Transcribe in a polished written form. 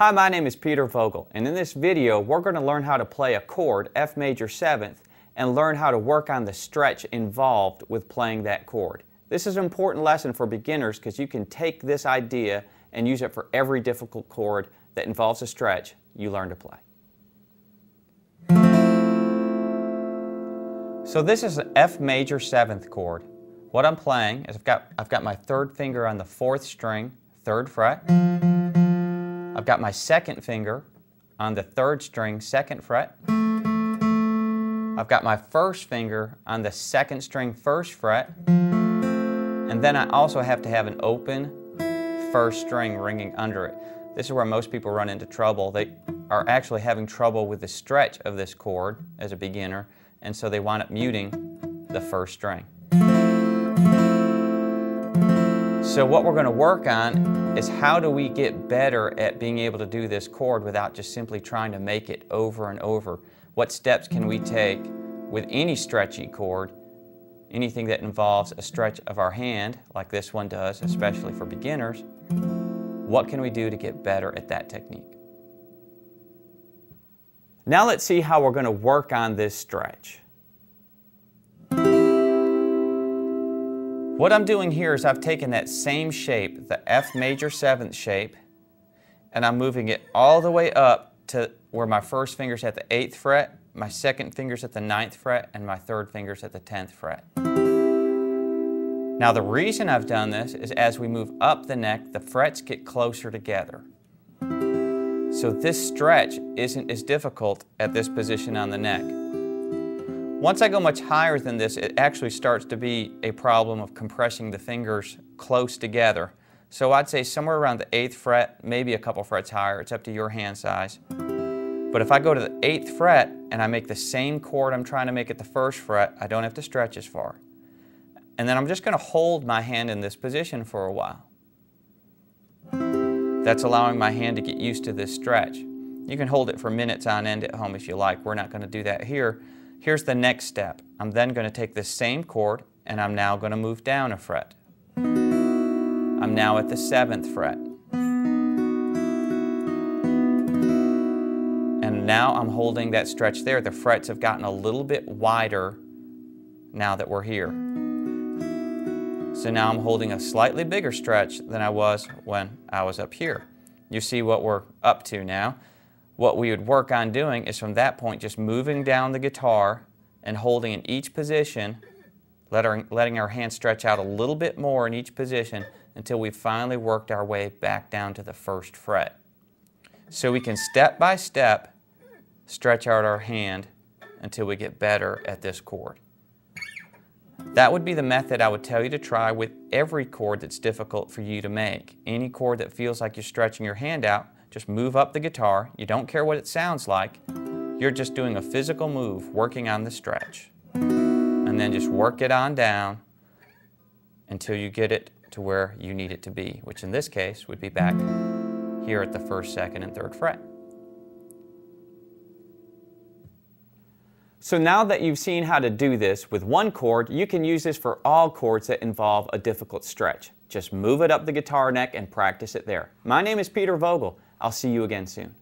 Hi, my name is Peter Vogl, and in this video we're going to learn how to play a chord, F major 7th, and learn how to work on the stretch involved with playing that chord. This is an important lesson for beginners because you can take this idea and use it for every difficult chord that involves a stretch you learn to play. So this is an F major 7th chord. What I'm playing is I've got my third finger on the 4th string, 3rd fret. I've got my second finger on the 3rd string, 2nd fret. I've got my first finger on the 2nd string, 1st fret. And then I also have to have an open 1st string ringing under it. This is where most people run into trouble. They are actually having trouble with the stretch of this chord as a beginner, and so they wind up muting the 1st string. So what we're going to work on is how do we get better at being able to do this chord without just simply trying to make it over and over. What steps can we take with any stretchy chord, anything that involves a stretch of our hand, like this one does, especially for beginners. What can we do to get better at that technique? Now let's see how we're going to work on this stretch. What I'm doing here is I've taken that same shape, the F major 7th shape, and I'm moving it all the way up to where my first finger's at the 8th fret, my second finger's at the 9th fret, and my third finger's at the 10th fret. Now the reason I've done this is as we move up the neck, the frets get closer together. So this stretch isn't as difficult at this position on the neck. Once I go much higher than this, it actually starts to be a problem of compressing the fingers close together. So I'd say somewhere around the 8th fret, maybe a couple frets higher. It's up to your hand size. But if I go to the 8th fret and I make the same chord I'm trying to make at the 1st fret, I don't have to stretch as far. And then I'm just going to hold my hand in this position for a while. That's allowing my hand to get used to this stretch. You can hold it for minutes on end at home if you like. We're not going to do that here. Here's the next step. I'm then going to take this same chord and I'm now going to move down a fret. I'm now at the 7th fret. And now I'm holding that stretch there. The frets have gotten a little bit wider now that we're here. So now I'm holding a slightly bigger stretch than I was when I was up here. You see what we're up to now. What we would work on doing is from that point just moving down the guitar and holding in each position, letting our hand stretch out a little bit more in each position until we finally worked our way back down to the 1st fret. So we can step by step stretch out our hand until we get better at this chord. That would be the method I would tell you to try with every chord that's difficult for you to make. Any chord that feels like you're stretching your hand out, just move up the guitar. You don't care what it sounds like. You're just doing a physical move, working on the stretch. And then just work it on down until you get it to where you need it to be, which in this case would be back here at the 1st, 2nd, and 3rd fret. So now that you've seen how to do this with one chord, you can use this for all chords that involve a difficult stretch. Just move it up the guitar neck and practice it there. My name is Peter Vogl. I'll see you again soon.